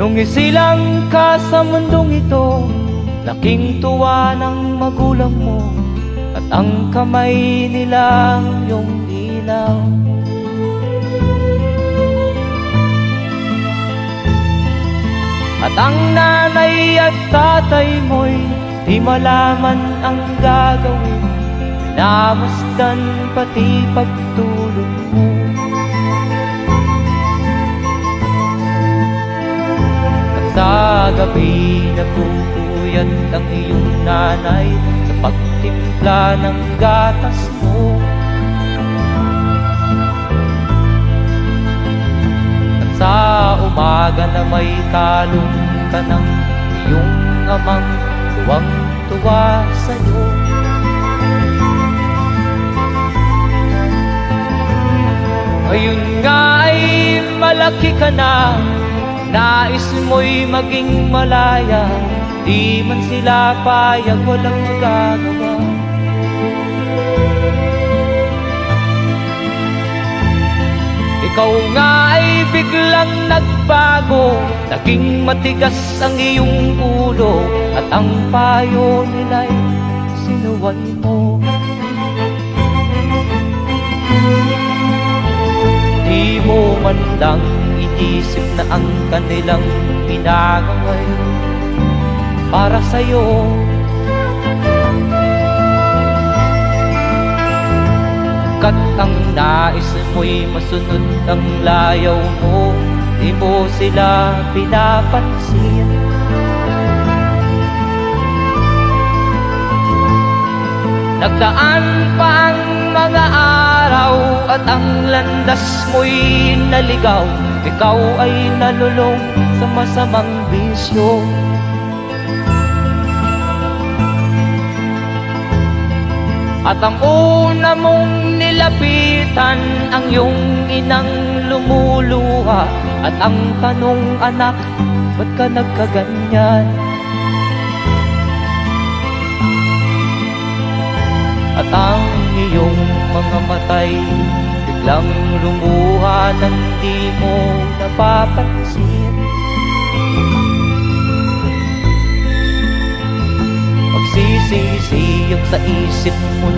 Nung isilang ka sa mundong ito, laking tuwa ng magulang mo, at ang kamay nilang iyong ilaw. At ang nanay at tatay mo'y di malaman ang gagawin, namasdan pati pagtulog mo. At sa gabi napupuyat ang iyong nanay sa pagtimpla ng gatas mo. At sa umaga na may kalong ka ng iyong amang tuwang-tuwa sa'yo. Ngayon nga ay malaki ka na, nais mo'y maging malaya, di man sila payag, walang magagawa. Ikaw nga ay biglang nagbago, naging matigas ang iyong ulo, at ang payo nila'y sinuway mo. Di mo man lang inisip na ang kanilang pinagangay para sa'yo. Kat ang nais mo'y masunod ang layaw mo, di mo sila pinapansin. Nagdaan pa ang mga araw at ang landas mo'y naligaw, ikaw ay nalulong sa masamang bisyo. At ang una mong nilapitan ang iyong inang lumuluha, at ang tanong, anak, ba't ka nagkaganyan? At ang iyong mga matay biglang lumuha nang di mo napapansin. Magsisisiyag sa isip mo,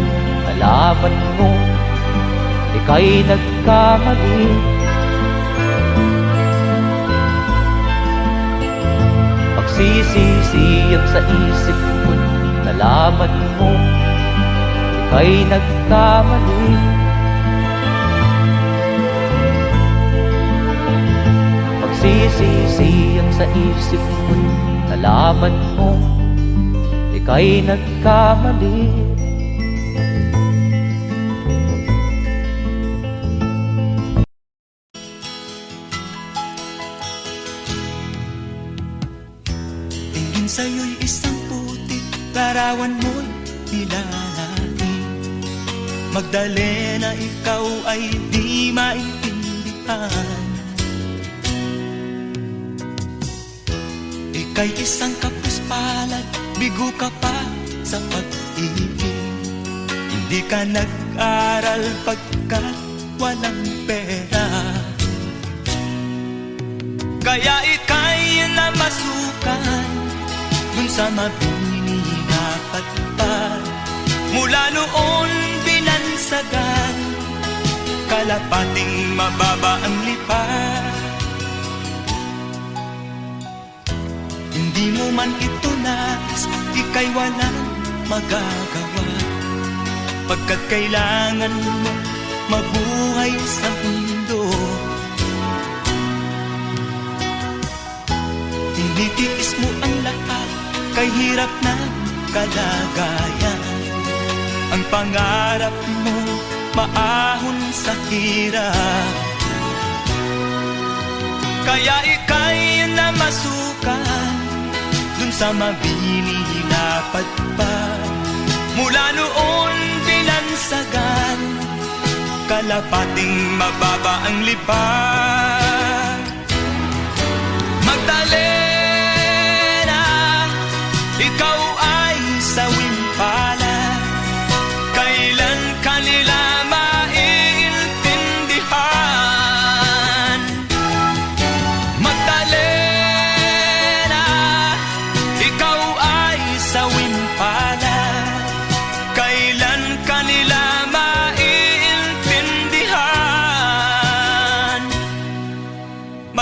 nalaman mo ika'y nagkamali. Magsisisiyag sa isip mo, nalaman mo ika'y nagkamali. Magsisisiyag sa isip mo, nalaman mo ika'y nagkamali. Tingin sa'yo'y isang putik, larawan mo'y nilalaki. Magdalena, ikaw ay di maintindihan. Ika'y isang kapuspalad, bigo ka pa sa pag-ibig. Hindi ka nag-aral pagkat walang pera, kaya ika'y namasukan dun sa mabini na patpat. Mula noon binansagan, kalapating mababa ang lipat. Hindi mo man ito nais, ika'y walang magagawa, pagkat kailangan mo mabuhay sa mundo. Tinitiis mo ang lahat, kay hirap na kalagayan. Ang pangarap mo, maahon sa hirap, kaya ika'y namasukan dun sa mabini na patpat. Mula noon binansagan, kalapating mababa ang lipat. Magdalena, ikaw ay sawing palad, kailan kanila maiintindihan? Magdalena,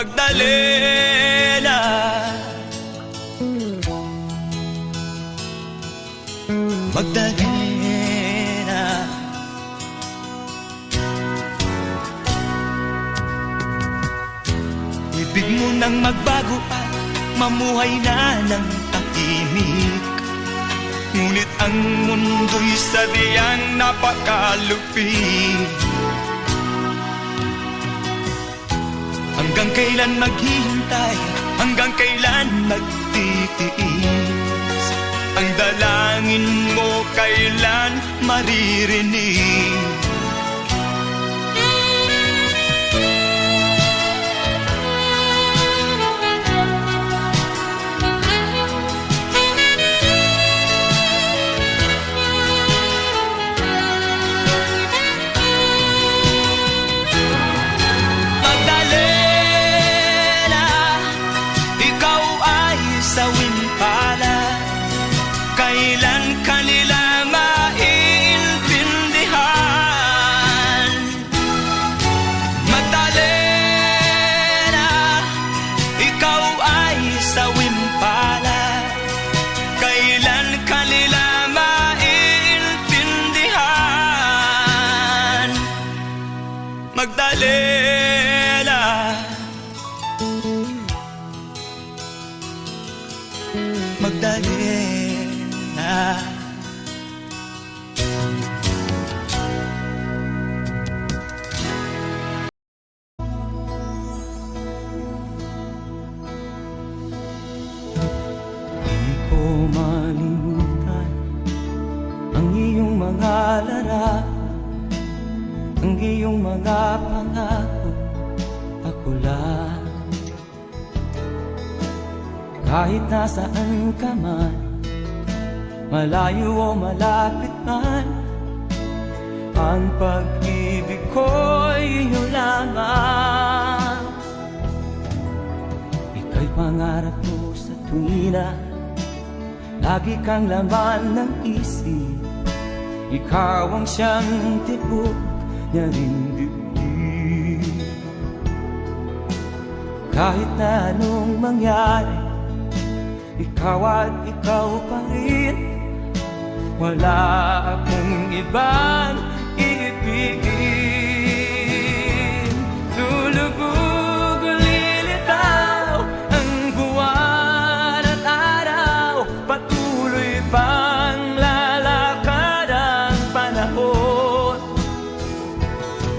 Magdalena, Magdalena. Ibig mo nang magbago at mamuhay na ng tahimik, ngunit ang mundo'y sadyang napakalupit. Hanggang kailan maghihintay, hanggang kailan magtitiis, ang dalangin mo kailan maririnig? Kailan kanila maiintindihan? Magdalena, ikaw ay sawimpala. Kailan kanila maiintindihan? Magdalena, Magdalena. Di ko malimutan ang iyong mga larawan, ang iyong mga pangako, ako lang. Kahit nasaan ka man, malayo o malapit man, ang pag-ibig ko'y iyo lamang. Ika'y pangarap ko sa tuwina, lagi kang laman ng isip. Ikaw ang siyang tibok niya rin dibdib. Kahit na anong mangyari, ikaw at ikaw pa rin. Wala akong ibang iibigin. Lulubog o lilitaw ang buwan at araw, patuloy pang lalakad ang panahon.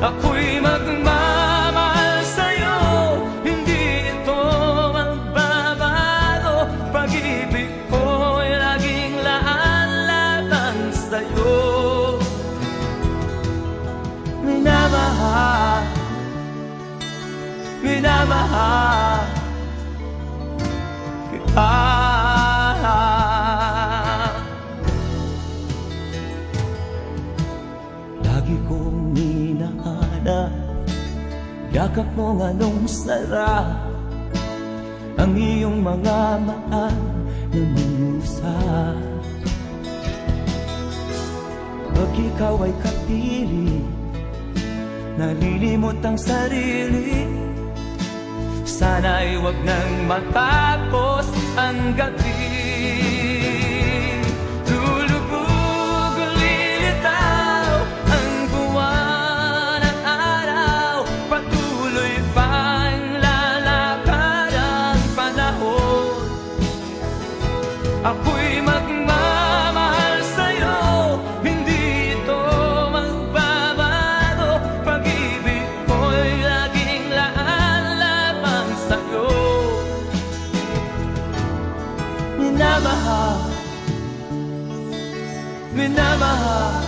Ako'y magmamahal sa'yo, hindi ito magbabago. Pag-ibig ko'y laging laan sa'yo. Minamahal, minamahal kita. Lagi kong hinahanap yakap mo anong sarap, ang iyong mga mata na minusap. Pag ikaw ay kapiling, nalilimot ang sarili. Sana'y wag nang matapos ang gabi. Lulubog o lilitaw ang buwan at araw, patuloy pang lalakad ang panahon. Ako'y magmamahal sa'yo, hindi ito magbabago. Pag-ibig ko'y laging laan lamang sa'yo. Minamahal, minamahal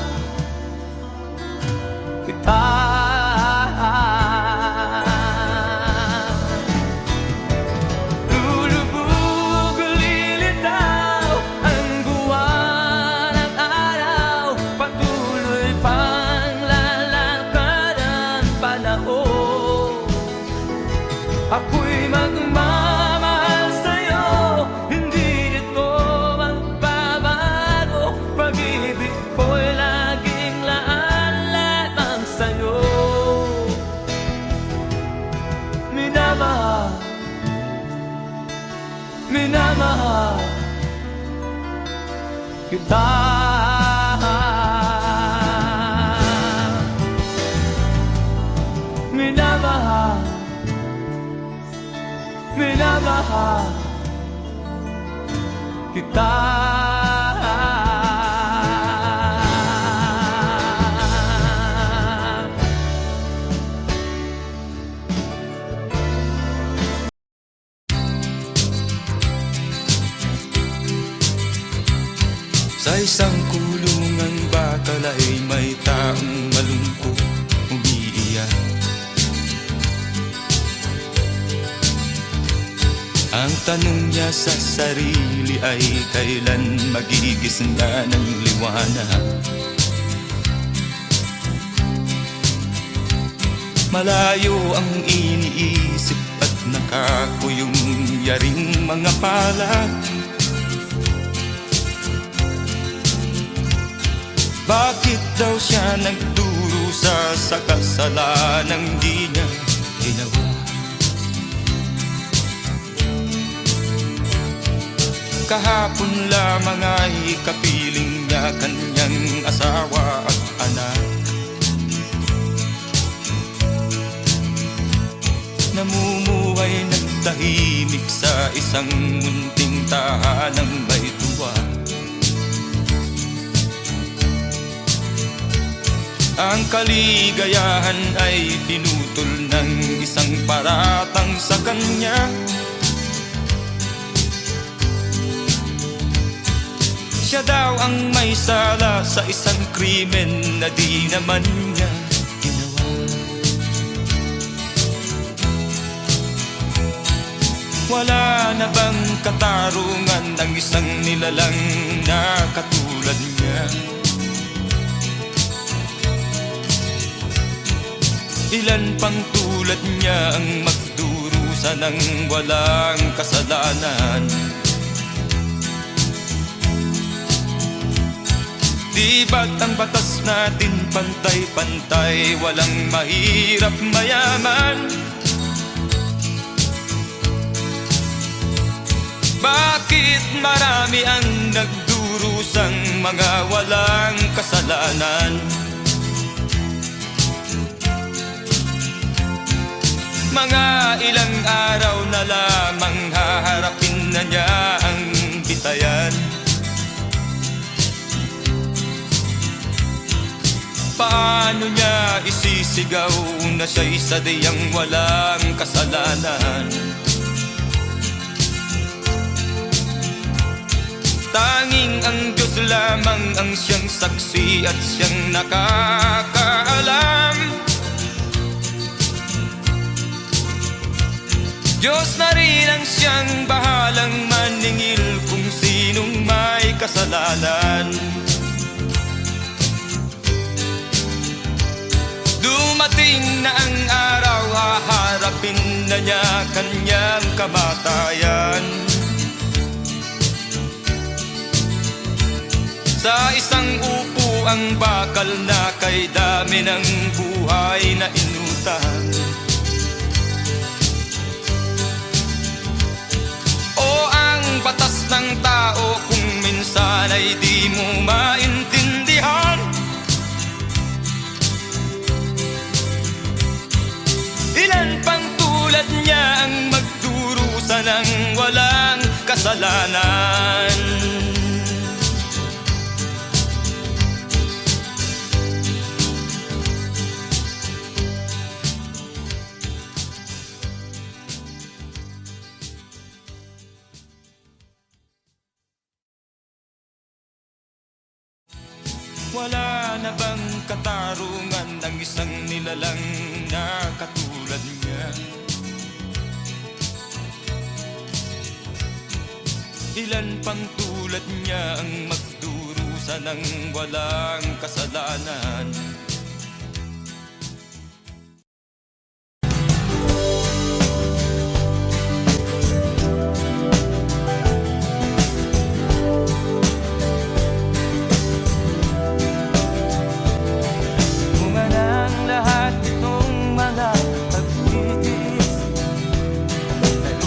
kita. Lulubog o lilitaw ang buwan at araw, patuloy pang lalakad ang panahon. Ako'y magmamahal sa'yo, hindi ito magbabago. Pag-ibig ko'y laging laan lamang sa'yo. Minamahal, minamahal kita. Minamahal, minamahal kita. Sa isang kulungan bakal ay may taong malungkot umiiyak. Ang tanong niya sa sarili ay kailan magigising na ng liwanag. Malayo ang iniisip at nakakuyong yaring mga palad. Bakit daw siya nagdurusa sa kasalanang di niya ginawa? Kahapon lamang ay kapiling niya kanyang asawa at anak. Namumuhay nagtahimik sa isang munting tahanang may tuwa. Ang kaligayahan ay pinutol ng isang paratang sa kanya. Siya daw ang may sala sa isang krimen na di naman niya ginawa. Wala na bang katarungan ang isang nilalang na katulad niya? Ilan pang tulad niya ang magdurusa ng walang kasalanan? Di ba't ang batas natin pantay-pantay, walang mahirap mayaman? Bakit marami ang nagdurusang mga walang kasalanan? Mga ilang araw na lamang haharapin na niya ang bitayan. Paano niya isisigaw na siya'y sadyang walang kasalanan? Tanging ang Diyos lamang ang siyang saksi at siyang nakakaalam. Diyos na rin ang siyang bahalang maningil kung sinong may kasalanan. Dumating na ang araw, haharapin na niya kanyang kamatayan. Sa isang upo ang bakal na kay dami ng buhay na inutang. Batas ng tao kung minsan ay di mo maintindihan. Ilan pang tulad niya ang magdurusa ng walang kasalanan? Wala na bang katarungan ang isang nilalang na katulad niya? Ilan pang tulad niya ang magdurusa ng walang kasalanan?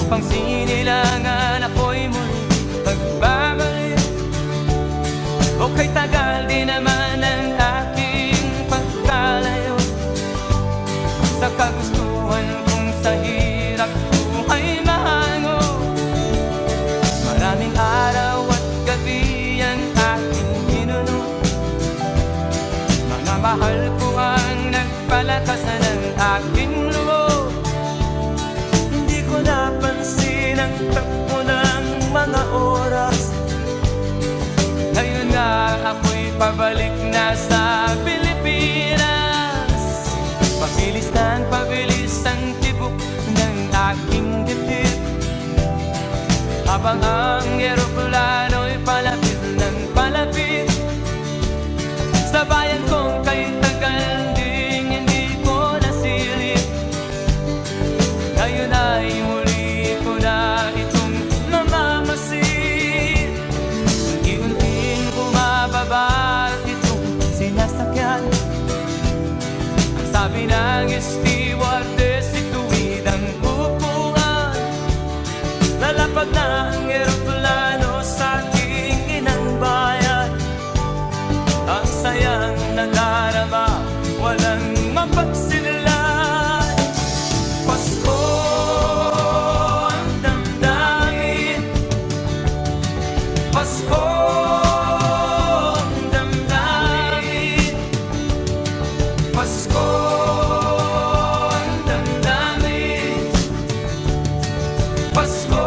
Pang sinilangan ako'y sa kagustuhan kung sa hirap buhay mahango. Maraming araw at gabi ang aking pinuno. Mga mahal ko ang nagpalakasan ng aking loob. Hindi ko napansin ang takbo ng mga oras. Ngayon nga ako'y pabalik na sa Pilipinas. Pabilis ang tibok ng aking dibdib, habang ang eroplano'y palapit ng palapit sa bayan kong kay tagal ding hindi ko nasilip. Ngayon ay muli ko na itong mamamasid. Unti-unting bumababa itong sinasakyan. Ang sabi ng stewardess, ituwid ang upuan. Lalapag na ang eroplano sa aking inang bayan. Ang sayang nadarama, walang mapagsilan. Pasko ang damdamin, Pasko ang damdamin, Pasko ang damdamin, Pasko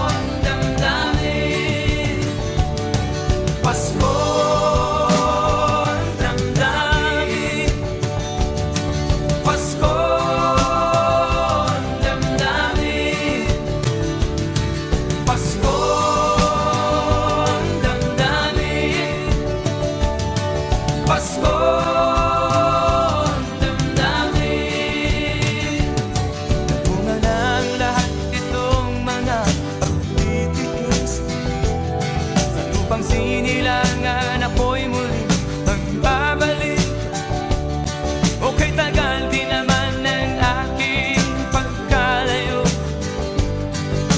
ang damdamin, Pasko ang damdamin, Pasko ang damdamin, Pasko ang damdamin, Pasko ang damdamin. Bunga ng lahat itong mga pagtitiis. Sa lupang sinilangan ako'y muli magbabalik. Okay, tagal din naman ng aking pagkalayo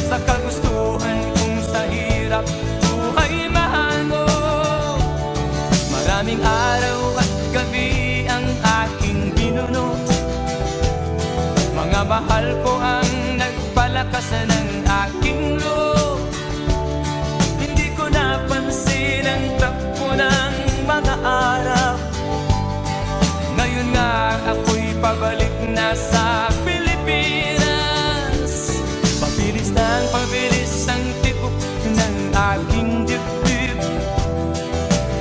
sa kagustuhan kung sa hirap buhay mahango. Maraming araw at gabi ang aking binuno. Mga mahal ko ang nagpalakasan ng aking loob. Hindi ko napansin ang takbo ng mga araw. Ngayon nga ako'y pabalik na sa Pilipinas. Pabilis ang tibok ng aking dibdib,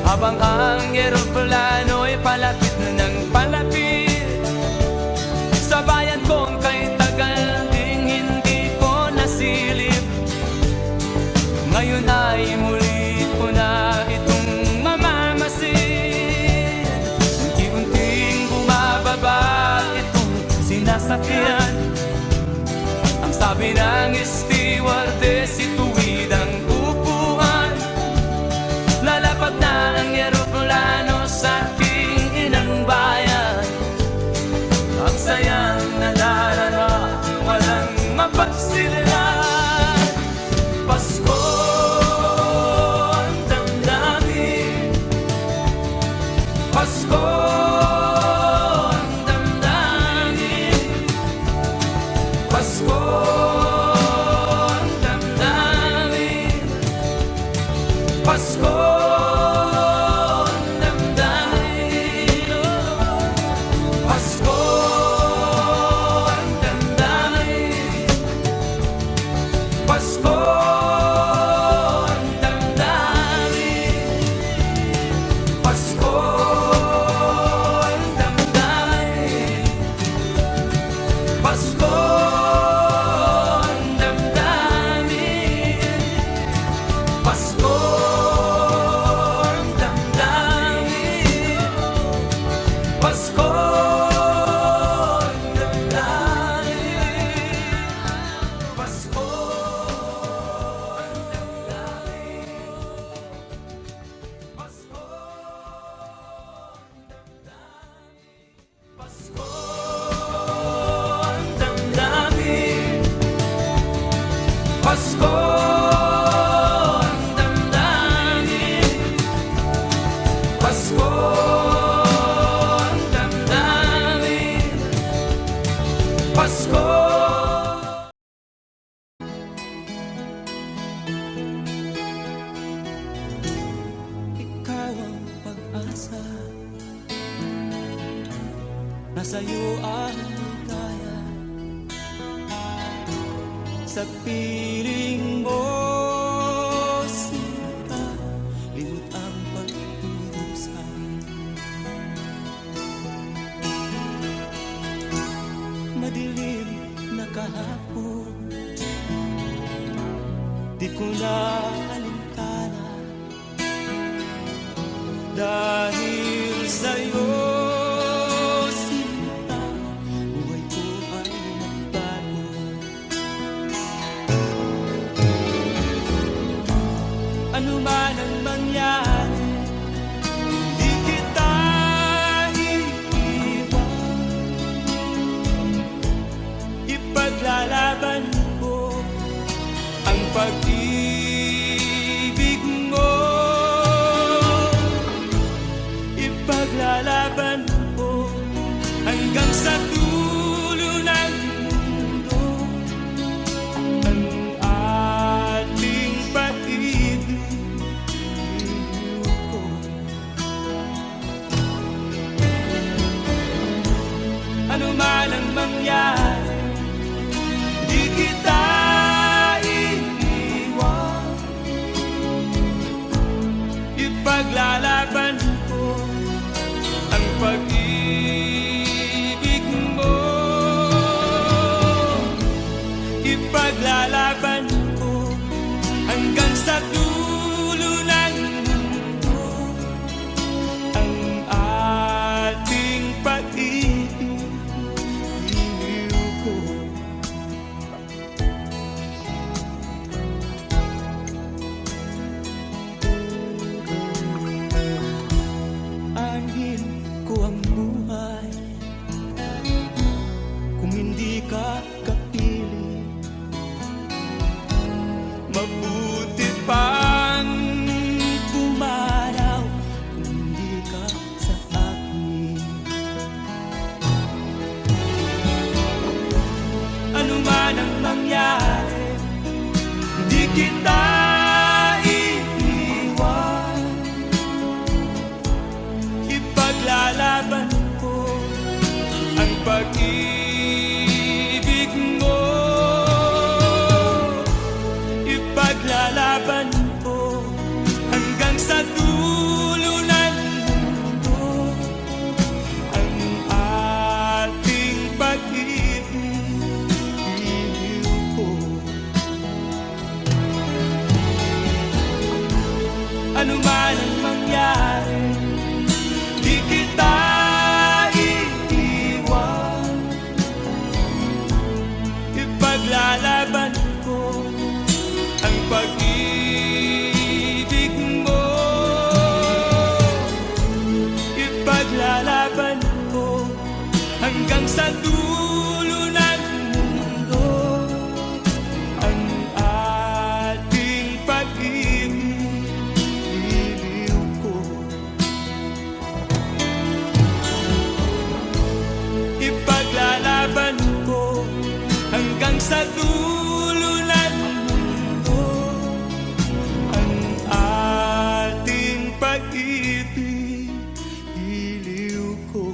habang ang eroplano'y palapit ng palapit sa bayan kong kay tagal ding hindi ko nasilip. Ngayon ay muli ko na itong mamamasid. Unti-unting bumababa itong sinasakyan. Ang sabi ng stewardess, ituwid ang upuan. Lalapag na ang eroplano sa aking inang bayan. Ang sayang nadarama, walang mapagsilan. Pasko ang damdamin, Pasko ang damdamin, Pasko ang damdamin, Pasko ang damdamin, Pasko ang damdamin, Pasko ang damdamin, Pasko ang damdamin, Pasko ang damdamin, Pasko ang damdamin, Pasko ang damdamin, Pasko ang damdamin, Pasko ang damdamin, Pasko ang damdamin, Pasko ang damdamin, ang kaya sa piling mo, sinta, limot ang pagkurusan. Madilim na kahapon, di ko na alintana, dahil sa'yo, sinta, buhay ko ay nagbago. Ano man ang mangyari, di kita iiwan. Ipaglalaban ko ang pag-ibig mo. Ipaglalaban ko hanggang sa dulo ng mundo ang ating pag-ibig ko. Ano man ang mangyari, di kita iiwan. Ipaglalaban ko ang pag-ibig mo. Ipaglalaban ko hanggang sa dulo ng mundo ang ating pag-ibig ko. Anhin ko ang buhay kung hindi ka kapili. Mabuti pang pumaraw kung hindi ka sa akin. Ano man ang mangyari, hindi kita iiwan. Ipaglalaban ko ang pag-ibig mo. Ipaglalaban ko hanggang sa dulo ng mundo ang ating pag-ibig ko. Ano man ang mangyari, di kita iiwan. Ipaglalaban ko ang pag-ibig mo. Ipaglalaban ko hanggang sa dulo ng mundo ang ating pag-ibig ko. Ipaglalaban ko hanggang sa dulo ng mundo ang ating pag-ibig ko.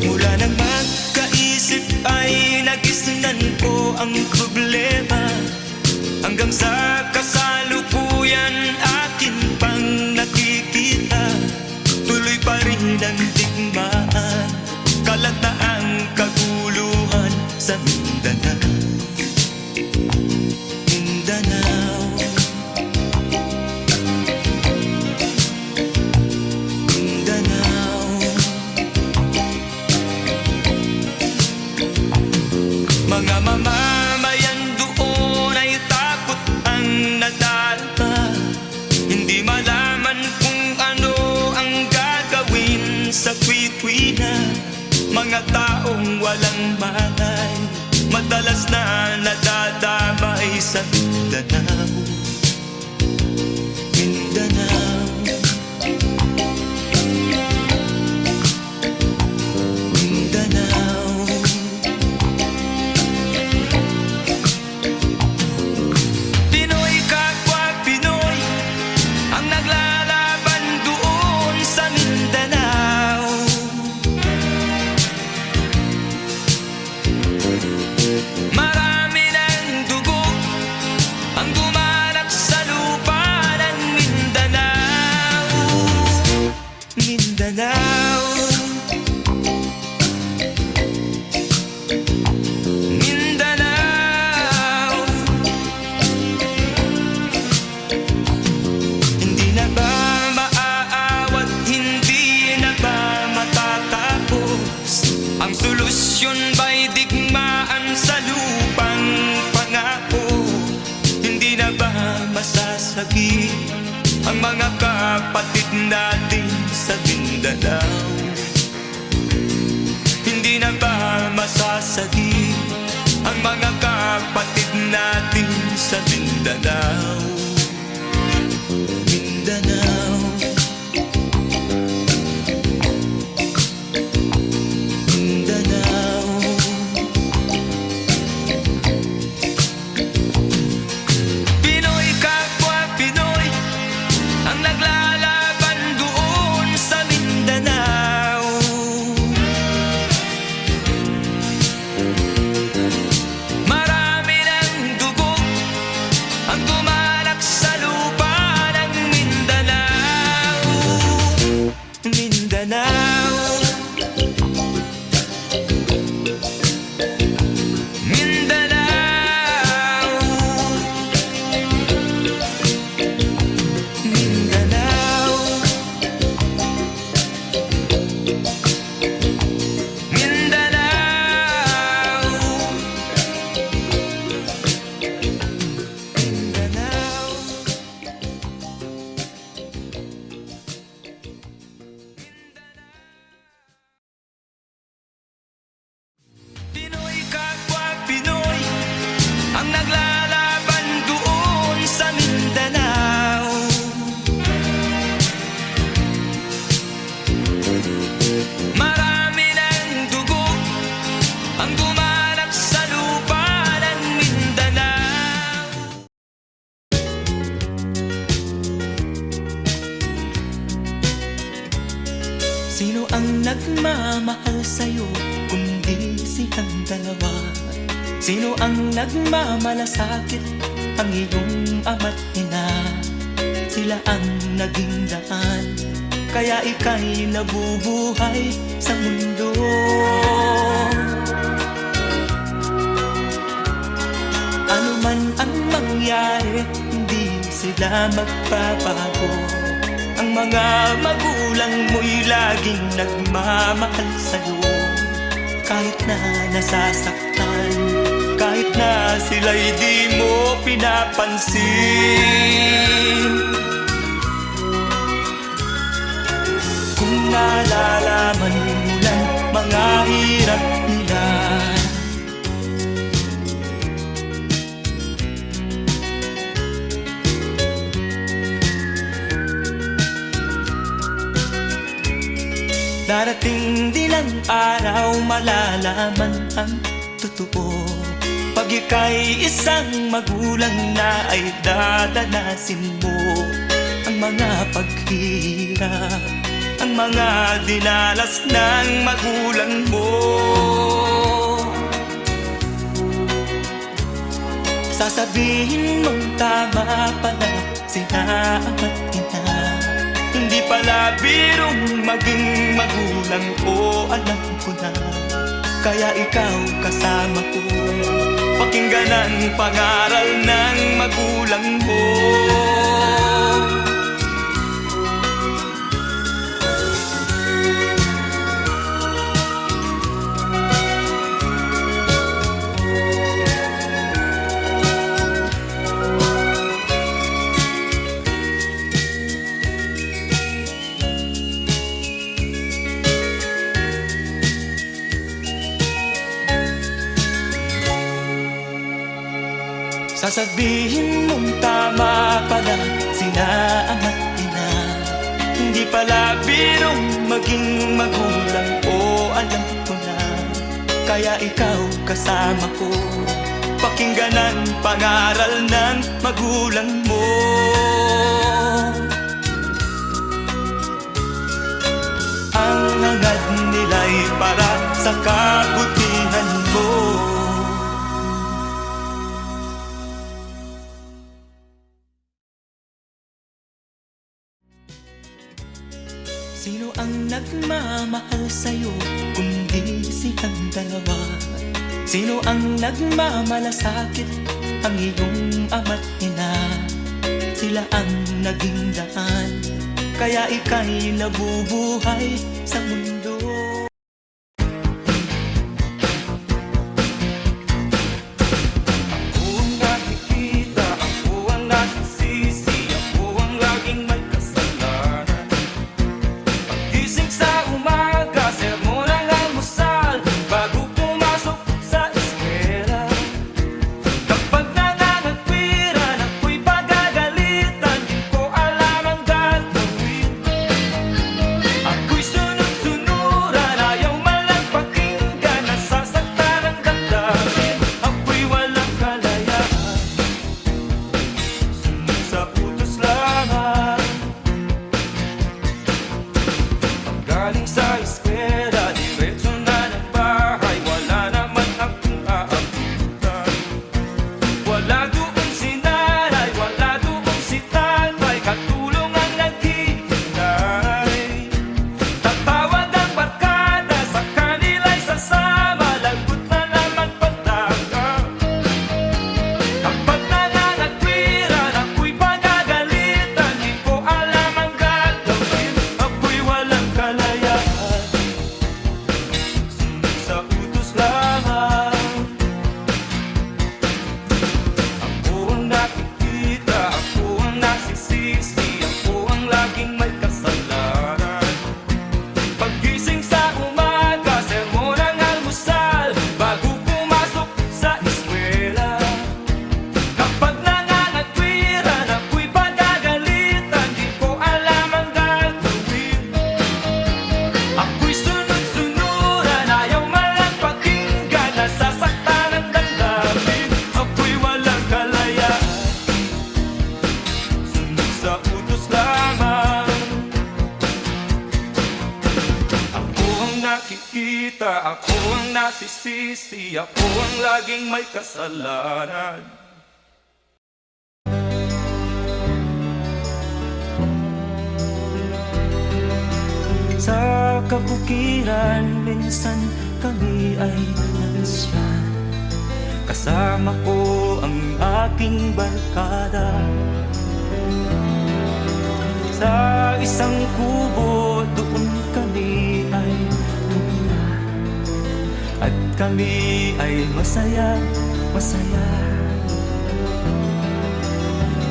Mula nang magkaisip ay nagisnan ko ang problema, hanggang sa kasalukuyan akin pang nakikita. Tuloy pa rin ang digmaan, kalagnaang kaguluhan sa Mindanao. Mindanao, Mindanao. Mga mamamayan doon ay takot ang nadarama, hindi malaman kung ano ang sa tuwi-tuwi na mga taong walang malay, madalas na nadadamay sa Mindanao. Mindanao, Mindanao. Pinoy kapwa Pinoy ang naglalaban doon sa Mindanao. Marami ng dugo ang dumalak sa lupa ng Mindanao. Mindanao, Mindanao. hindi na ba maaawat, hindi na ba matatapos? Ang solusyon ba'y digmaan sa lupang pangako? Hindi na ba masasagi ang mga kapatid natin sa Mindanao? Hindi na ba masasagi ang mga kapatid natin sa Mindanao? Mindanao, Mindanao. Pinoy kapwa Pinoy ang naglalaban doon sa Mindanao. Marami ng dugo ang dumalak sa lupa ng Mindanao. Mindanao, Mindanao. Mindanao, Mindanao. Mindanao. Pinoy kapwa Pinoy ang naglalaban doon sa Mindanao. Marami ng dugo ang dumalak sa lupa ng Mindanao. Sino ang nagmamahal sa'yo kundi silang dalawa? Sino ang nagmamalasakit, ang iyong ama't ina? Sila ang naging daan, kaya ika'y nabubuhay sa mundo. Ano man ang mangyari, hindi sila magbabago. Ang mga magulang mo'y laging nagmamahal sa'yo. Kahit na nasasaktan, kahit na sila'y di mo pinapansin. Kung nalalaman mo lang mga hirap nila, darating din ang araw, malalaman ang totoo. Pag ika'y isang magulang na ay dadanasin mo ang mga paghihirap, ang mga dinalas ng magulang mo. Sasabihin mong tama pala sila ama't ina. Hindi pala birong maging magulang ko, alam ko na. Kaya ikaw kasama ko, pakinggan ang pangaral ng magulang mo. Sasabihin mong tama pala sina ama't ina. Hindi pala birong maging magulang, o alam ko na. Kaya ikaw kasama ko, pakinggan ang pangaral ng magulang mo. Ang hangad nila'y para sa kabutihan mo. Sino ang nagmamahal sa'yo kundi silang dalawa? Sino ang nagmamalasakit, ang iyong ama't ina? Sila ang naging daan, kaya ika'y nabubuhay sa mundo. Ako ang nakikita, ako ang nasisisi, ako ang laging may kasalanan. Pagising sa umaga, sermon ang almusal, bago pumasok sa eskwela. Kapag nangangatwiran, ako'y pagagalitan, di ko alam ang gagawin. Ako'y sunod-sunuran, ayaw man lang pakinggan, nasasaktan ang damdamin. Ako'y walang kalayaan, sunod sa utos lamang. Galing sa eskwela, diretso na ng bahay, wala naman akong aabutan. Wala doon si nanay, wala doon si tatay, katulong ang naghihintay. Tatawag ang barkada, sa kanila'y sasama, lagot na naman pagdaga. Kapag nangangatwiran, ako'y pagagalitan, di ko alam ang gagawin. Ako'y walang kalayaan, sunod sa utos lamang. Ako ang nakikita, ako ang nasisisi, ako ang laging may kasalanan. Pagising sa umaga, sermon ang almusal, bago pumasok sa eskwela. Kapag nangangatwiran, ako'y pagagalitan, di ko alam ang gagawin. Ako'y sunod-sunuran, ayaw man lang pakinggan, nasasaktan ang damdamin. Ako'y walang kalayaan, sunod sa utos lamang. Ako ang nakikita, ako ang nasisisi, ako ang laging may kasalanan. Sa kabukiran, minsan kami ay nansyan. Kasama ko ang aking barkada. Sa isang kubo, doon kami ay tumira. At kami ay masaya, masaya.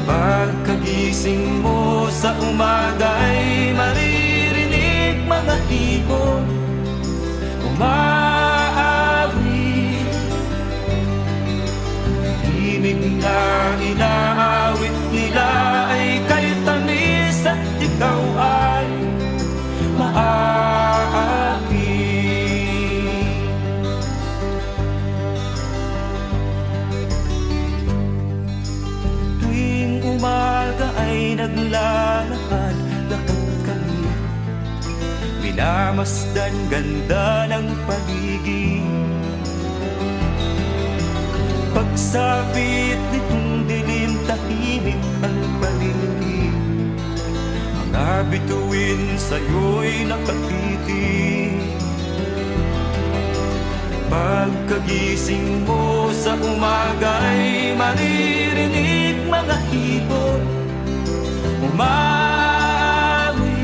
Pagkagising mo sa umaga'y maririnig mga ibon umaawi. Himig na inaawit nila ay kay tamis at ikaw ay maaaki. Tuwing umaga ay naglalakad-lakad kami, minamasdan ganda ng paligid. Pagsapit nitong dilim, tahimik ang paligid. Mga bituin sa'yo'y nakatitig. Pagkagising mo sa umaga'y maririnig mga ibon umawi.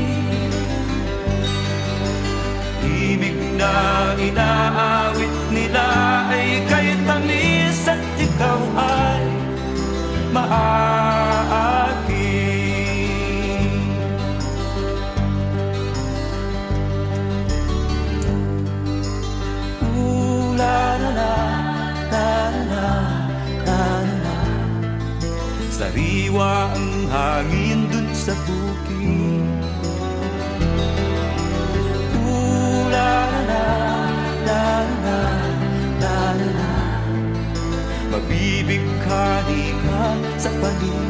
Himig na inaawit nila ay kay tamis at ikaw ay maaaki. La la la la la la la. sariwa ang hangin dun sa bukid. Ooh, la la la la la la la, mabibighani ka sa paligid.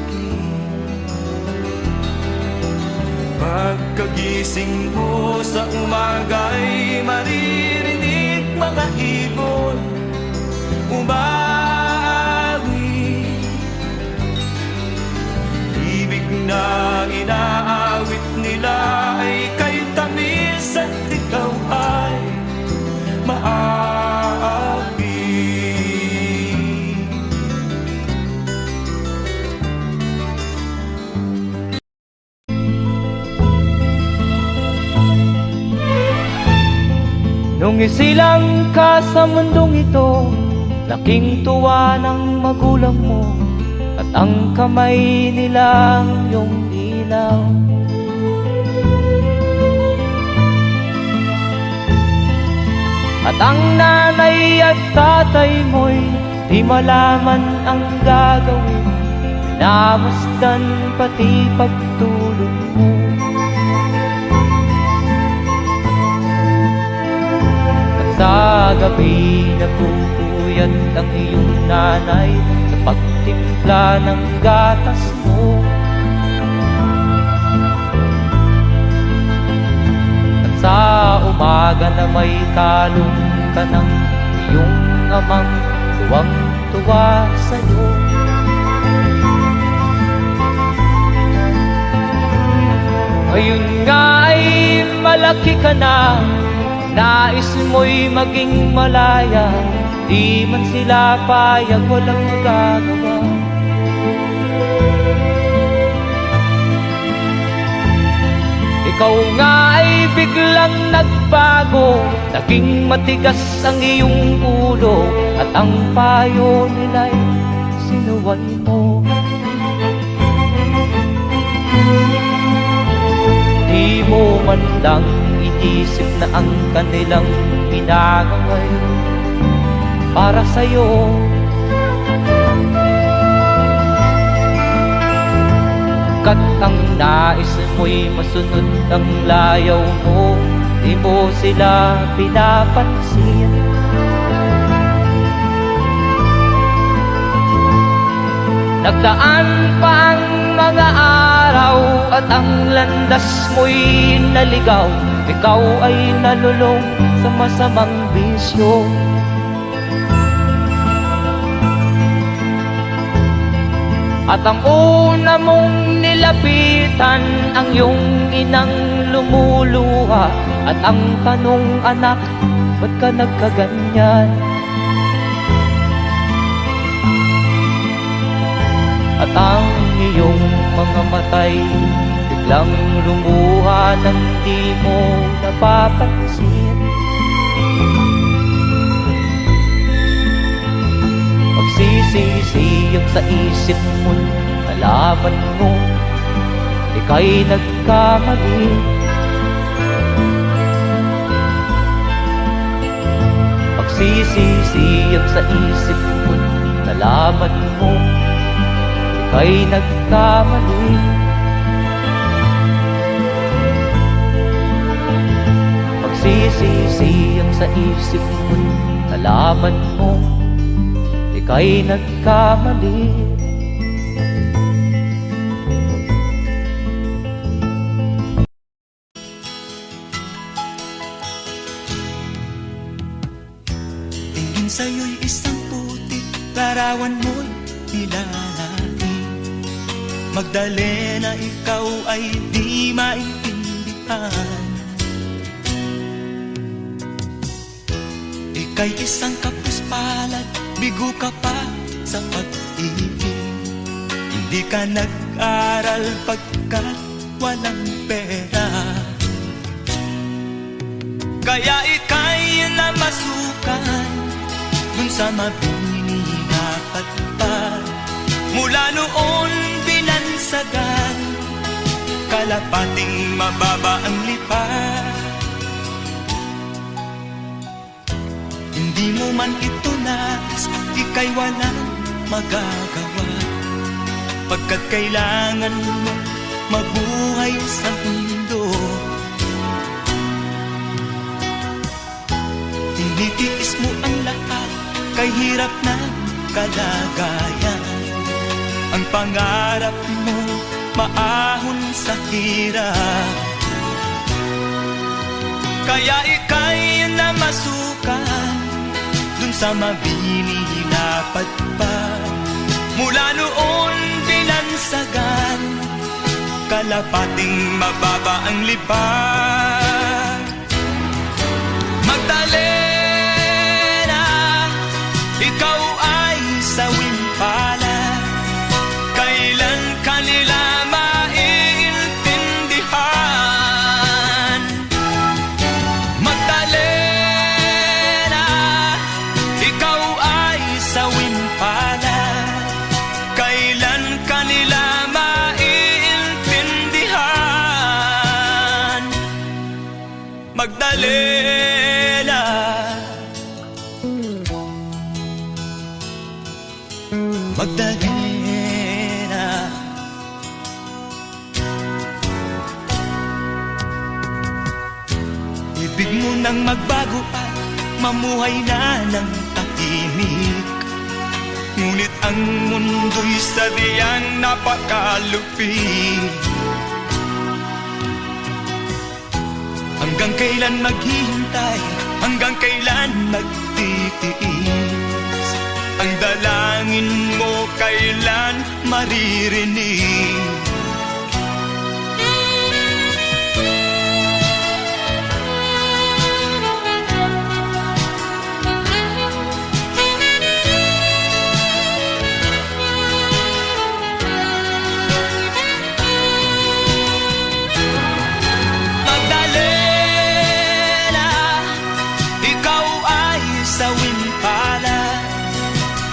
Pagkagising mo sa umaga'y maririnig mga ibon umawi. Ibig na inaawit nila ay kay tamis at ikaw ay maawi. Nung isilang ka sa mundong ito, laking tuwa ng magulang mo, at ang kamay nilang iyong ilaw. At ang nanay at tatay mo'y di malaman ang gagawin, namasdan pati pagtulog mo. Sa gabi nagpupuyat ang iyong nanay sa pagtimpla ng gatas mo. At sa umaga na may kalong ka ng iyong amang tuwang-tuwa sa'yo. Ngayon nga ay malaki ka na, nais mo'y maging malaya, di man sila payag, walang magagawa. Ikaw nga ay biglang nagbago, naging matigas ang iyong ulo, at ang payo nila'y sinuway mo. Di mo man lang inisip na ang kanilang ginagawa'y para sa'yo. Kat ang nais mo'y masunod ang layaw mo, di mo sila pinapansin. Nagdaan pa ang mga araw at ang landas mo'y naligaw, ikaw ay nalulong sa masamang bisyo. At ang una mong nilapitan ang iyong inang lumuluha, at ang tanong, anak, ba't ka nagkaganyan? At ang iyong mga matay biglang lumuha nang di mo napapansin. Magsisisiyag sa isip mo, nalaman mo ika'y nagkamali. Magsisisiyag sa isip mo, nalaman mo ika'y nagkamali. Magsisisiyag sa isip mo, nalaman mo ika'y nagkamali. Tingin sa'yo'y isang putik, larawan mo'y nilalaki. Magdalena, ikaw ay di maintindihan. Ika'y isang kapuspalad, bigo ka pa sa pag-ibig. Hindi ka nag-aral pagkat walang pera, kaya ika'y namasukan dun sa mabini na patpad. Mula noon binansagan, kalapating mababa ang lipad. Hindi mo man ito nais, ika'y walang magagawa. pagkat kailangan mo mabuhay sa mundo. Tinitiis mo ang lahat, kay hirap na kalagayan. Ang pangarap mo maahon sa hirap, kaya ika'y namasukan dun sa mabini na padpad. Mula noon binansagan, kalapating mababa ang lipad. Magdalena, ikaw ay sawing palad, kailan kanila maiintindihan. Magdalena, ikaw ay sawing palad, kailan kanila maiintindihan. Magdalena, Magdalena, ibig mo nang magbago at mamuhay na ng tahimik. Ngunit ang mundo'y sadyang napakalupit. Hanggang kailan maghihintay, hanggang kailan magtitiis? Ang dalangin mo kailan maririnig? Magdalena, ikaw ay sawing palad,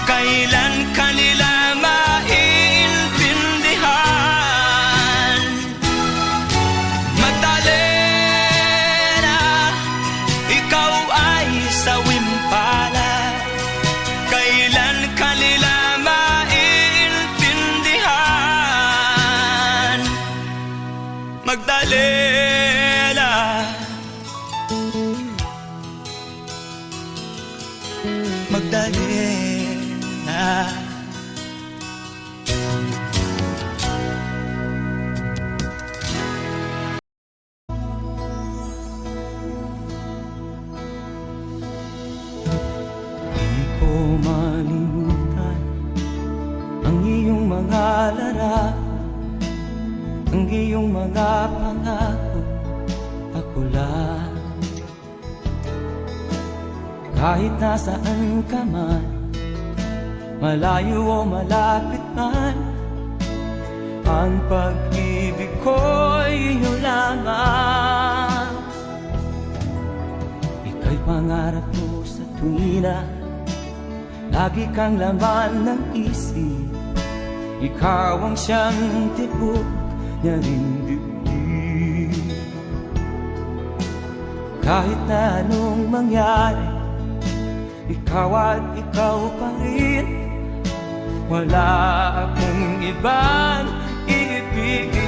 kailan kanila maiintindihan. Magdalena, ikaw ay sawing palad, kailan kanila maiintindihan. Magdalena, Magdalena. Di ko malimutan ang iyong mga larawan, ang iyong mga pangako, ako lang. Kahit nasaan ka man, malayo o malapit man, ang pag-ibig ko'y iyong lamang. Ika'y pangarap ko sa tuwina, lagi kang laman ng isip. Ikaw ang siyang tibok niya ring dibdib. Kahit na anong mangyari, ikaw at ikaw pa rin. Wala akong ibang iibigin.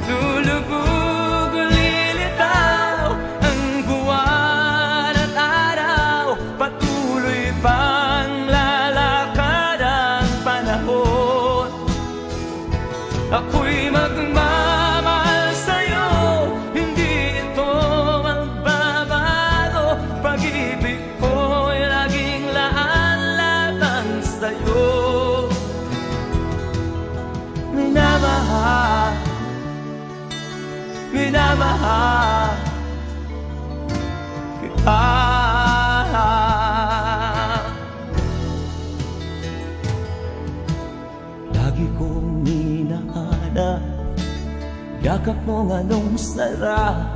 Lulubog o lilitaw ang buwan at araw, patuloy pang lalakad ang panahon. Ako'y magmamahal sa'yo, hindi ito magbabago. Pag-ibig ko'y laging laan lamang sa'yo. Minamahal, minamahal kita. Lagi kong minahana, yakap mo nga nung sarap,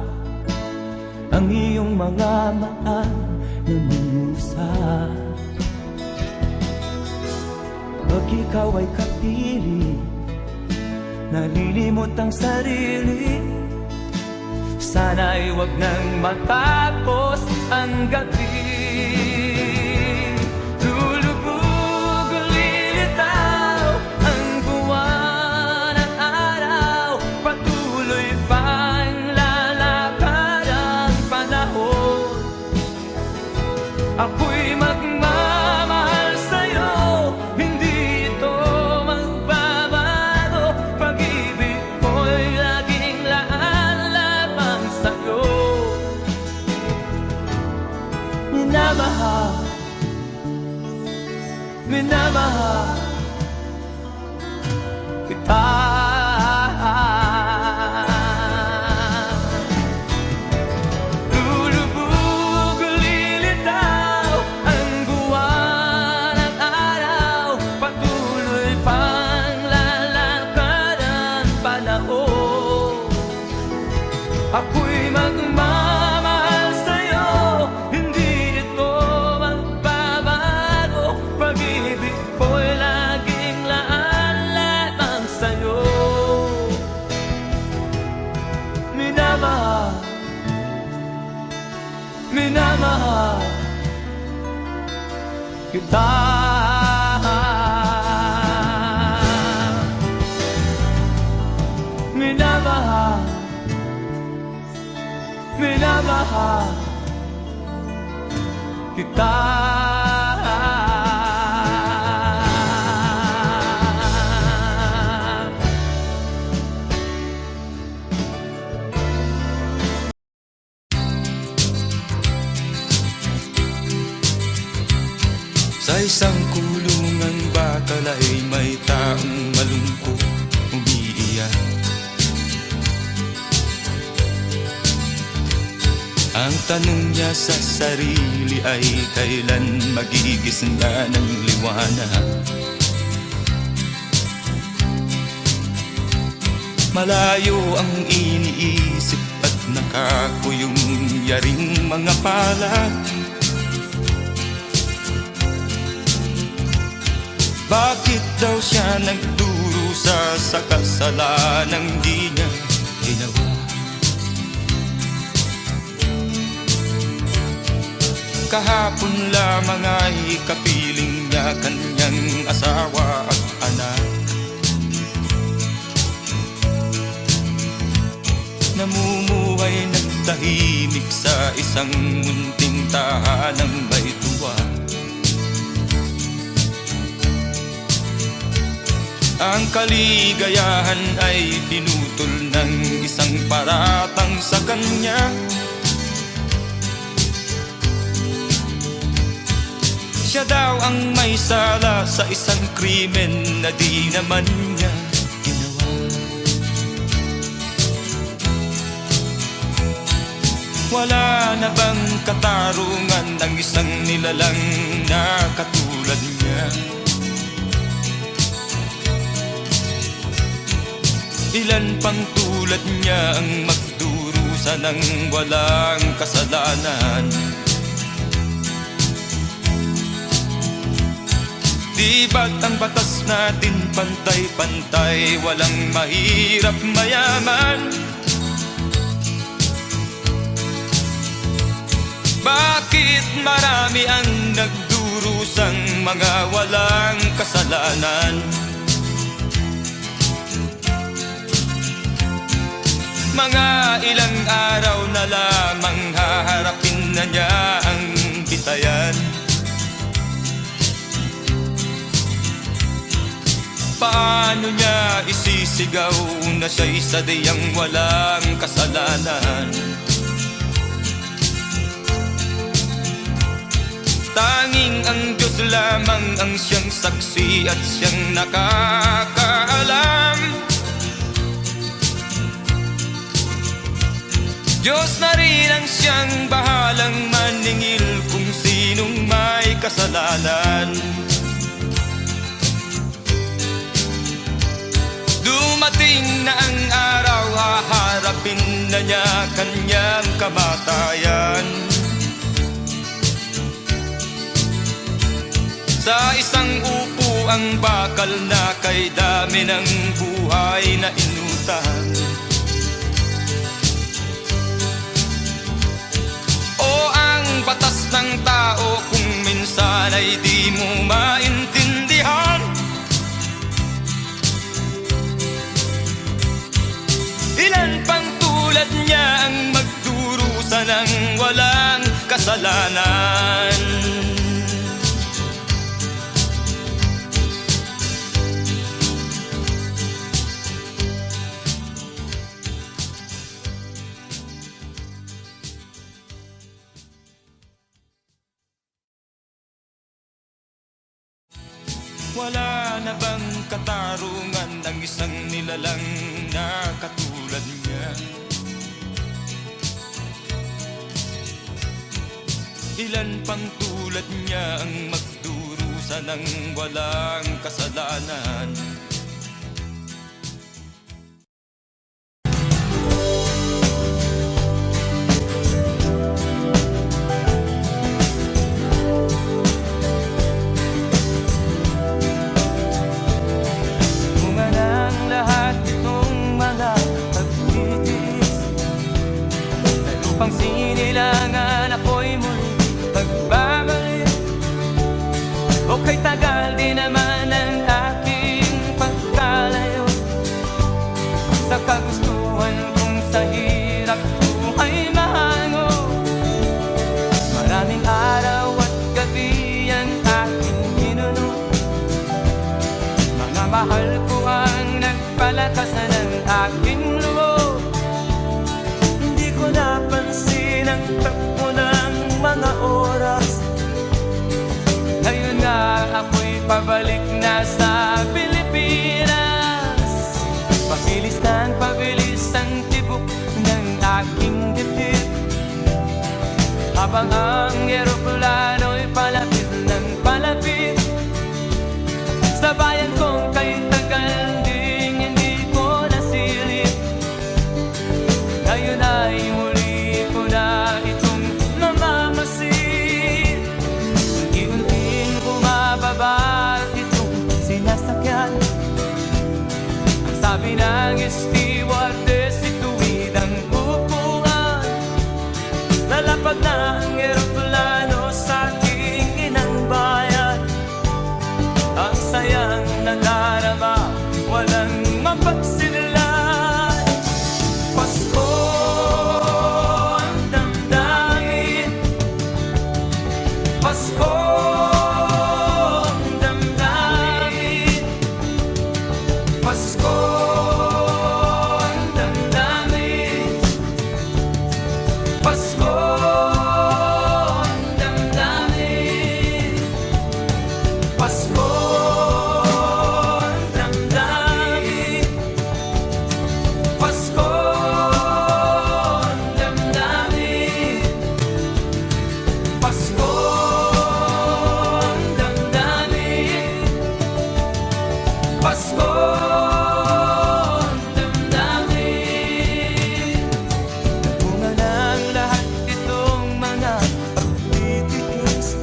ang iyong mga mata na musa. Pag ikaw ay kapili, nalilimot ang sarili. Sana'y wag nang matapos ang gabi. Lulubog o lilitaw Ako'y magmamahal sa'yo, hindi ito magbabago. Pag-ibig ko'y laging laan lamang sa'yo. Minamahal, minamahal kita. Lulubog, lilitaw ang buwan at araw, patuloy pang lalakad ang panahon. Ako'y magmamahal sa'yo, hindi ito magbabago. Pag-ibig ko'y laging laan lamang sa'yo. Minamahal, minamahal kita. Minamahal, minamahal kita. Sa isang kulungan bakal ay may taong malungkot umiiyak. Ang tanong niya sa sarili ay kailan magigisna ng liwanag. Malayo ang iniisip at nakakuyong yaring mga palad. Bakit daw siya nagdurusa sa kasalanang di niya ginawa? Kahapon lamang ay kapiling niya kanyang asawa at anak. Namumuhay nagtahimik sa isang munting tahanang may tuwa. Ang kaligayahan ay pinutol ng isang paratang sa kanya. Siya daw ang may sala sa isang krimen na di naman niya ginawa. Wala na bang katarungan ng isang nilalang na katulad niya? Ilan pang tulad niya ang magdurusa ng walang kasalanan? Di ba't ang batas natin pantay-pantay, walang mahirap mayaman? Bakit marami ang nagdurusang mga walang kasalanan? Mga ilang araw na lamang haharapin na niya ang bitayan. Paano niya isisigaw na siya'y sadyang walang kasalanan? Tanging ang Diyos lamang ang siyang saksi at siyang nakakaalam. Diyos na rin ang siyang bahalang maningil kung sinong may kasalanan. Dumating na ang araw, haharapin na niya kanyang kamatayan. Sa isang upo ang bakal na kay dami ng buhay na inutang. O ang batas ng tao kung minsan ay di mo maintindihan. Ilan pang tulad niya ang magdurusa ng walang kasalanan? Wala na bang katarungan ng isang nilalang na katulad niya? Ilan pang tulad niya ang magdurusa ng walang kasalanan? Bunga ng lahat itong mga pagtitiis, sa lupang sinilangan ako'y muli pagbabalik. O kay tagal din naman ang aking pagkalayo sa kagustuhan kong sa hirap buhay mahango. Maraming araw at gabi ang aking ginuno, mga mahal ko ang nagpalakasan ng aking loob. Hindi ko napansin ang takbo ng mga oras. Ngayon na ako'y pabalik na sa Pilipinas. Pabilis ng pabilis ang tibok ng aking dibdib, habang ang eroplano'y palapit ng palapit sa bayan kong kay tagal ding hindi ko nasilip. Ngayon ay muli ko na itong mamamasid. Unti-unting bumababa itong sinasakyan. Ang sabi ng stewardess, ituwid ang upuan. Lalapag na ang eroplano sa aking inang bayan. Ang sayang nadarama, walang mapagsilan. Pasko ang damdamin, Pasko ang damdamin, Pasko ang damdamin, Pasko ang damdamin, Pasko ang damdamin, Pasko ang damdamin, Pasko ang damdamin, Pasko ang damdamin. Bunga ng lahat itong mga pagtitiis,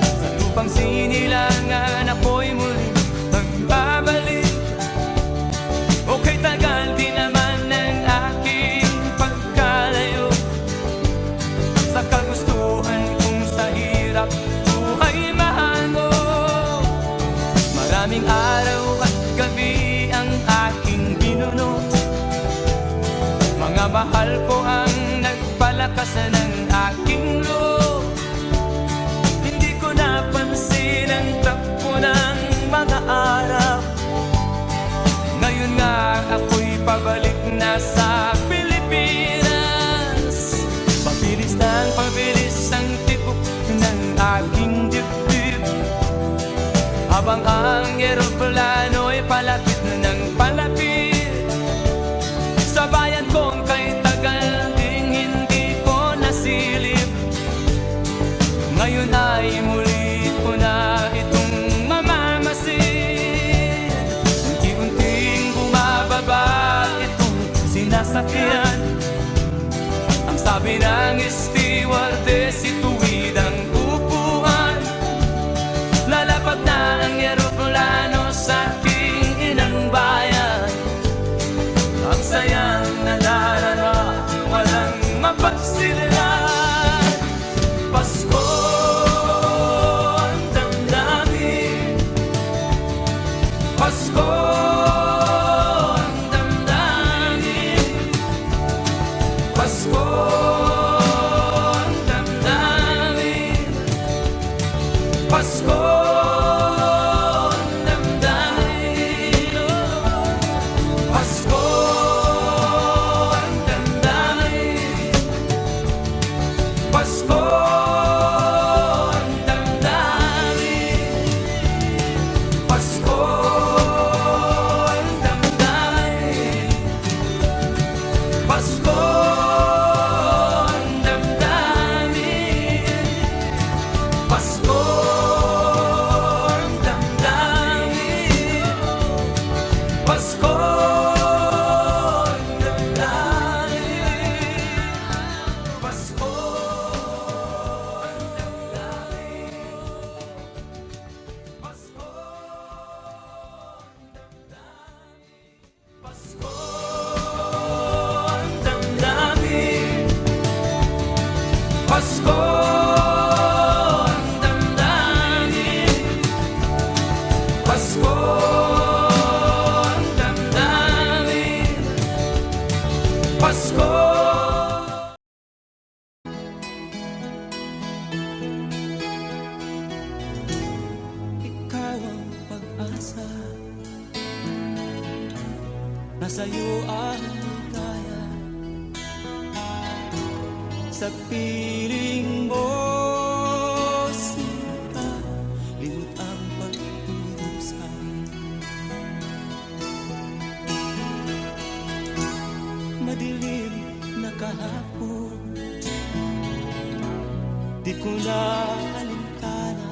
sa lupang sinilangan ako'y muli magbabalik. O kay tagal din naman ng aking pagkalayo sa kagustuhan kong sa hirap buhay mahango. Maraming araw at gabi ang aking binuno, mga mahal ko ang nagpalakasan ng aking loob. Hindi ko napansin ang takbo ng mga araw. Ngayon nga ako'y pabalik na sa Pilipinas. Pabilis ng pabilis ang tibok ng aking dibdib, habang ang eroplano'y palapit ng palapit sa bayan kong kay tagal ding hindi ko nasilip. Ngayon ay muli ko na itong mamamasid. Unti-unting bumababa itong sinasakyan. Ang sabi ng stewardess, ituwid ang upuan. Lalapag na ang eroplano sa aking inang bayan. Ang sayang nadarama, walang mapagsilan. Pasko ang damdamin, Pasko ang damdamin, Pasko ang damdamin, Pasko ang damdamin, Pasko ang damdamin, Pasko ang damdamin, Pasko ang damdamin, Pasko. Ikaw ang pag-asa, nasa'yo ang ligaya. Sa piling mo, sinta, limot ang pagdudusa. Madilim na kahapon, di ko na alintana.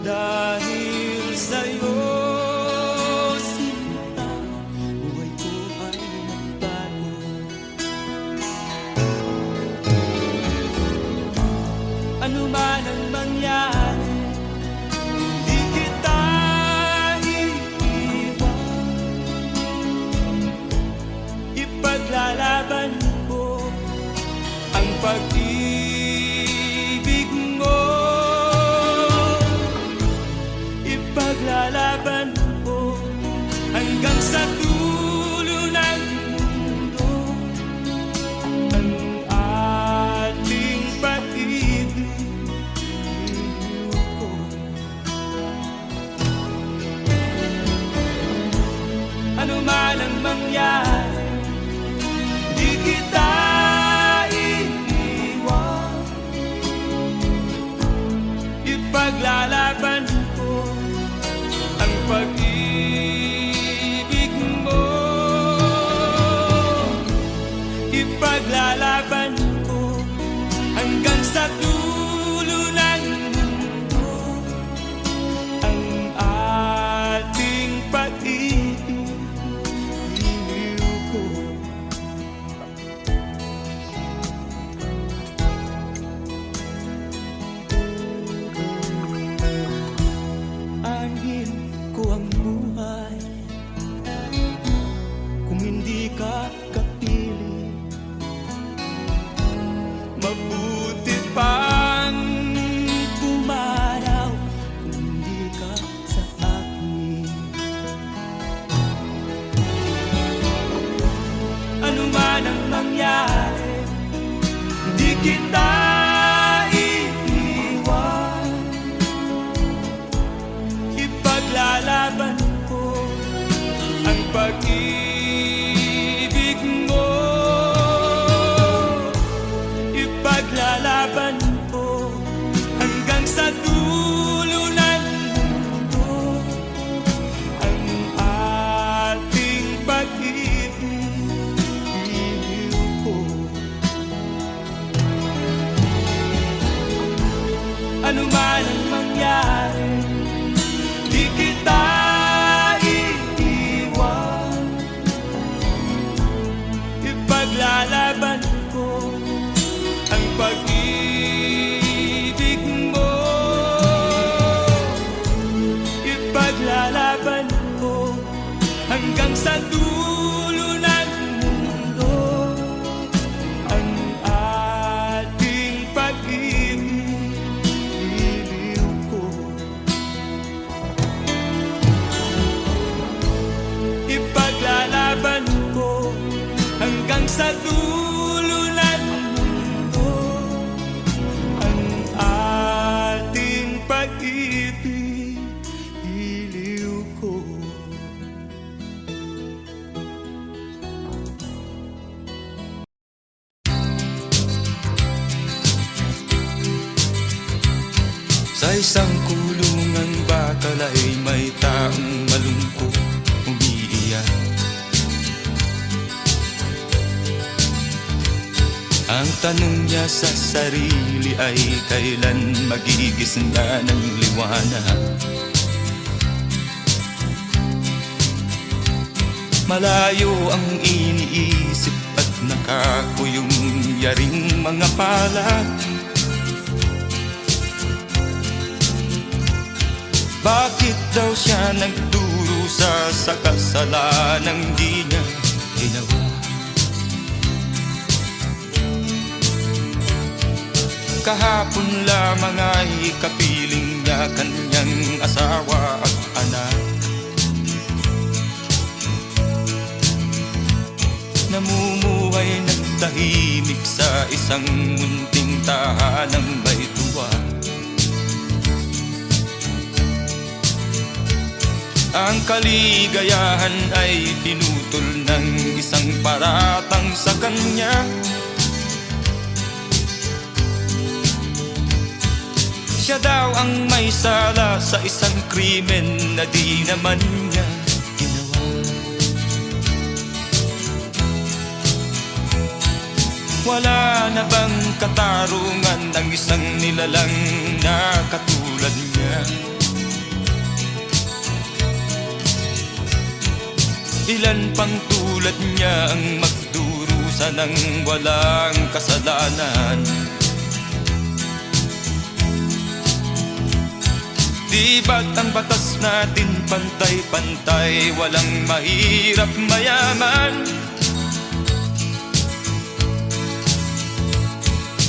Dahil sa'yo, sinta, buhay ko ay nagbago. Ano man ang mangyari, di kita iiwan. Ipaglalaban ko ang pag-ibig mo. Ipaglalaban ko hanggang sa dulo ng mundo ang ating pag-ibig ko. Ano man ang mangyari, di kita iiwan. Ipaglalaban ko ang pag-ibig mo. Ipaglalaban ko hanggang sa dulo ng mundo ang ating pag-ibig ko. Angin ko ang buhay kung hindi ka kapili. Mabuti pang pumaraw kung hindi ka sa akin. Ano man ang mangyari, di kita iiwan. Ipaglalaban ko ang pag-ibig mo. Ipaglalaban ko hanggang sa dulo ng mundo ang ating pag-ibig ko. Ano man ang mangyari, di kita iiwan. Ipaglalaban ko ang pag-ibig mo. Ipaglalaban ko hanggang sa dulo ng mundo ang ating pag-ibig ko. Ipaglalaban ko hanggang sa dulo ng mundo ang ating pag-ibig ko. Sa isang kulungan bakal ay may taong malungkot umiiyak. Ang tanong niya sa sarili ay kailan magigising na ng liwanag. Malayo ang iniisip at nakakuyong yaring mga palad. Bakit daw siya nagdurusa sa kasalanang di niya ginawa? Kahapon lamang ay kapiling niya kanyang asawa at anak. Namumuhay ng tahimik sa isang munting tahanang may tuwa. Ang kaligayahan ay pinutol ng isang paratang sa kanya. Siya daw ang may sala sa isang krimen na di naman niya ginawa. Wala na bang katarungan ng isang nilalang na katulad niya? Ilan pang tulad niya ang magdurusa ng walang kasalanan? Di ba't ang batas natin pantay-pantay, walang mahirap mayaman?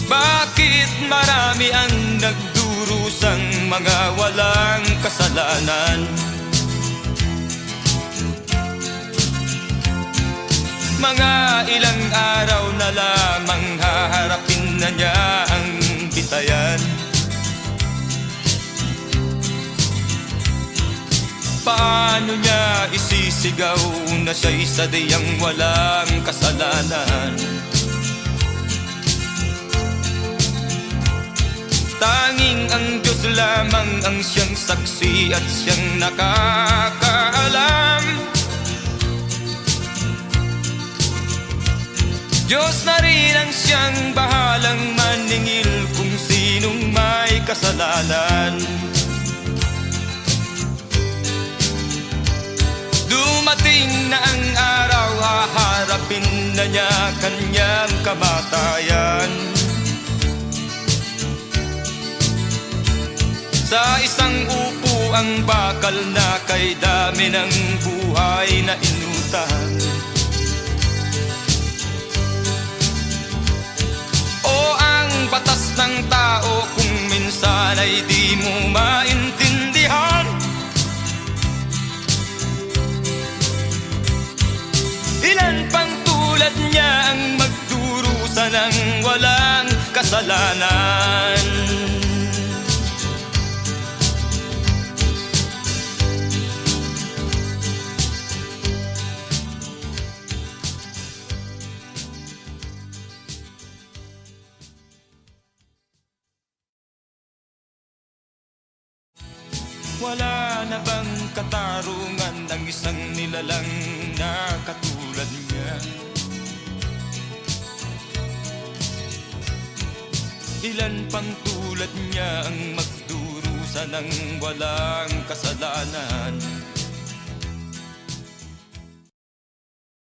Bakit marami ang nagdurusang mga walang kasalanan? Mga ilang araw na lamang haharapin na niya ang bitayan. Paano niya isisigaw na siya'y sadyang walang kasalanan? Tanging ang Diyos lamang ang siyang saksi at siyang nakakaalam. Diyos na rin ang siyang bahalang maningil kung sinong may kasalanan. Dumating na ang araw, haharapin na niya kanyang kamatayan. Sa isang upo ang bakal na kay dami ng buhay na inutang. O ang batas ng tao kung minsan ay di mo maintindihan. Ilan pang tulad niya ang magdurusa ng walang kasalanan? Wala na bang katarungan ng isang nilalang na katulad niya? Ilan pang tulad niya ang magdurusa ng walang kasalanan?